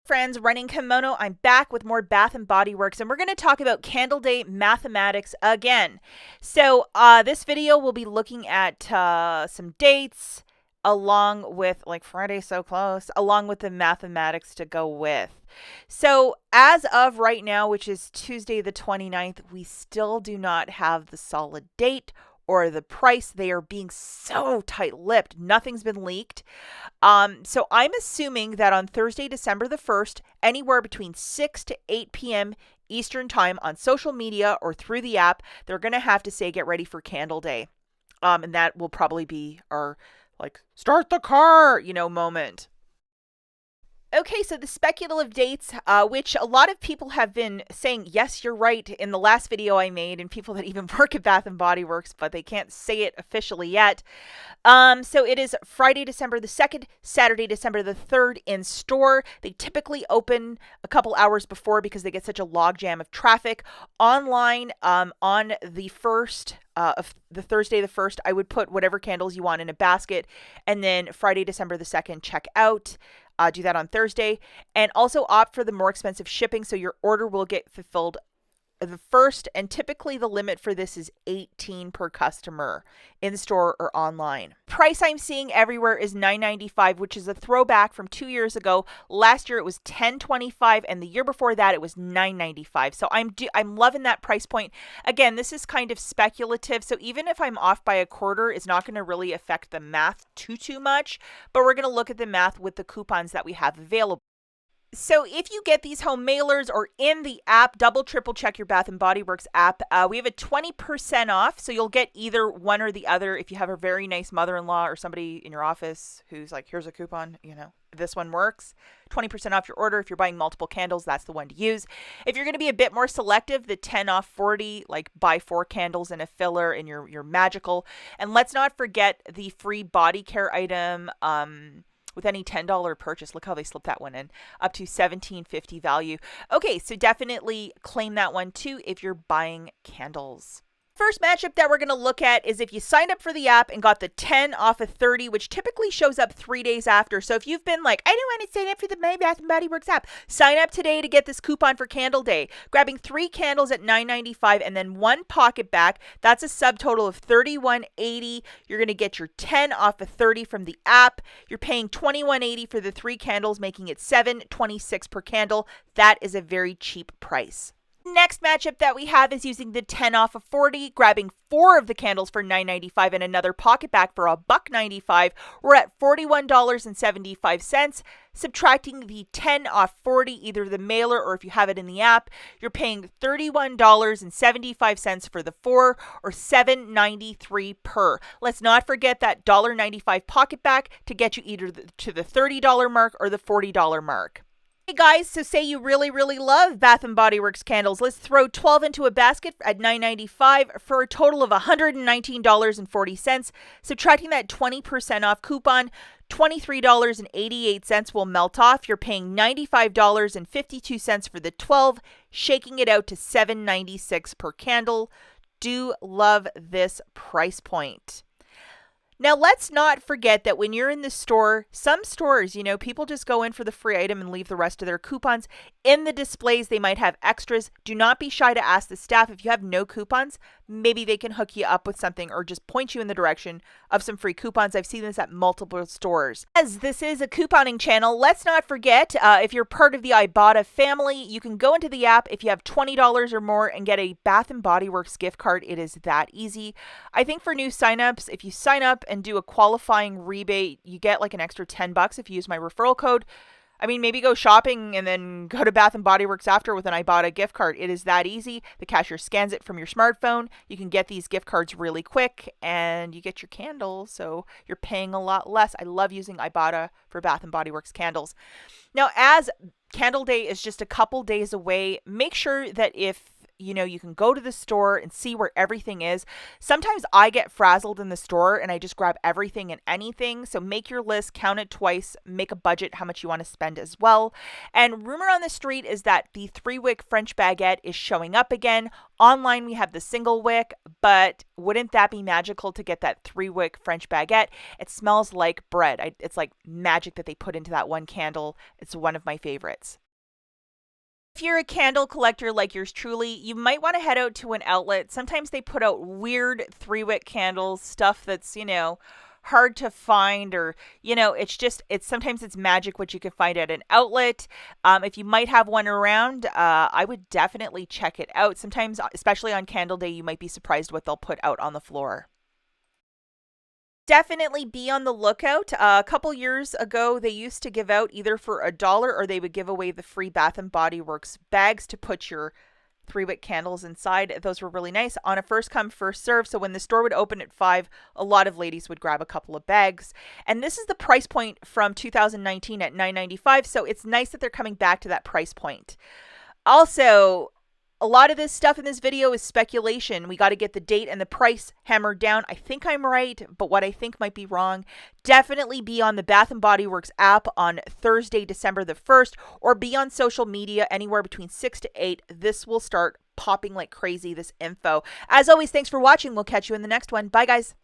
Friends, Running Kimono, I'm back with more Bath and Body Works, and we're going to talk about Candle Day mathematics again. So this video will be looking at some dates along with, like, Friday so close, along with the mathematics to go with. So as of right now, which is Tuesday the 29th, we still do not have the solid date or the price. They are being so tight-lipped. Nothing's been leaked. So I'm assuming that on Thursday, December the 1st, anywhere between 6 to 8 p.m. Eastern time on social media or through the app, they're going to have to say, get ready for Candle Day. And that will probably be our, like, start the car, moment. Okay, so the speculative dates, which a lot of people have been saying, yes, you're right, in the last video I made, and people that even work at Bath and Body Works, but they can't say it officially yet. So it is Friday, December the 2nd, Saturday, December the 3rd in store. They typically open a couple hours before because they get such a logjam of traffic. Online, on the 1st, of the Thursday the 1st, I would put whatever candles you want in a basket, and then Friday, December the 2nd, check out. Do that on Thursday, and also opt for the more expensive shipping so your order will get fulfilled the 1st, and typically the limit for this is 18 per customer in store or online. Price I'm seeing everywhere is $9.95, which is a throwback from 2 years ago. Last year it was $10.25, and the year before that it was $9.95. So I'm loving that price point. Again, this is kind of speculative, so even if I'm off by a quarter, it's not going to really affect the math too much, but we're going to look at the math with the coupons that we have available. So if you get these home mailers or in the app, double, triple check your Bath & Body Works app. We have a 20% off, so you'll get either one or the other. If you have a very nice mother-in-law or somebody in your office who's like, here's a coupon, this one works. 20% off your order. If you're buying multiple candles, that's the one to use. If you're going to be a bit more selective, the 10 off 40, like buy 4 candles and a filler and you're magical. And let's not forget the free body care item, with any $10 purchase. Look how they slipped that one in, up to $17.50 value. Okay, so definitely claim that one too if you're buying candles. First matchup that we're going to look at is if you signed up for the app and got the 10 off of 30, which typically shows up 3 days after. So if you've been like, I don't want to sign up for the My Bath & Body Works app, sign up today to get this coupon for Candle Day. Grabbing 3 candles at $9.95 and then 1 pocket back, that's a subtotal of $31.80. You're going to get your 10 off of 30 from the app. You're paying $21.80 for the 3 candles, making it $7.26 per candle. That is a very cheap price. Next matchup that we have is using the 10 off of 40, grabbing 4 of the candles for $9.95 and another pocket back for $1.95. We're at $41.75. Subtracting the 10 off 40, either the mailer or if you have it in the app, you're paying $31.75 for the 4 or $7.93 per. Let's not forget that $1.95 pocket back to get you either to the $30 mark or the $40 mark. Hey guys, so say you really, really love Bath & Body Works candles. Let's throw 12 into a basket at $9.95 for a total of $119.40. Subtracting that 20% off coupon, $23.88 will melt off. You're paying $95.52 for the 12, shaking it out to $7.96 per candle. Do love this price point. Now, let's not forget that when you're in the store, some stores, people just go in for the free item and leave the rest of their coupons. In the displays, they might have extras. Do not be shy to ask the staff if you have no coupons. Maybe they can hook you up with something or just point you in the direction of some free coupons. I've seen this at multiple stores. As this is a couponing channel, let's not forget, if you're part of the Ibotta family, you can go into the app if you have $20 or more and get a Bath & Body Works gift card. It is that easy. I think for new signups, if you sign up and do a qualifying rebate, you get like an extra $10 if you use my referral code. I mean, maybe go shopping and then go to Bath & Body Works after with an Ibotta gift card. It is that easy. The cashier scans it from your smartphone. You can get these gift cards really quick and you get your candles, so you're paying a lot less. I love using Ibotta for Bath & Body Works candles. Now, as Candle Day is just a couple days away, make sure that if you can go to the store and see where everything is. Sometimes I get frazzled in the store and I just grab everything and anything. So make your list, count it twice, make a budget how much you want to spend as well. And rumor on the street is that the 3-wick French baguette is showing up again. Online we have the single wick, but wouldn't that be magical to get that 3-wick French baguette? It smells like bread. It's like magic that they put into that one candle. It's one of my favorites. If you're a candle collector like yours truly, you might want to head out to an outlet. Sometimes they put out weird 3-wick candles, stuff that's, hard to find, or, sometimes it's magic what you can find at an outlet. If you might have one around, I would definitely check it out. Sometimes, especially on Candle Day, you might be surprised what they'll put out on the floor. Definitely be on the lookout. A couple years ago, they used to give out either for $1 or they would give away the free Bath and Body Works bags to put your 3-wick candles inside. Those were really nice on a first come, first serve. So when the store would open at 5, a lot of ladies would grab a couple of bags. And this is the price point from 2019 at $9.95. So it's nice that they're coming back to that price point. Also, a lot of this stuff in this video is speculation. We got to get the date and the price hammered down. I think I'm right, but what I think might be wrong. Definitely be on the Bath & Body Works app on Thursday, December the 1st, or be on social media anywhere between 6 to 8. This will start popping like crazy, this info. As always, thanks for watching. We'll catch you in the next one. Bye, guys.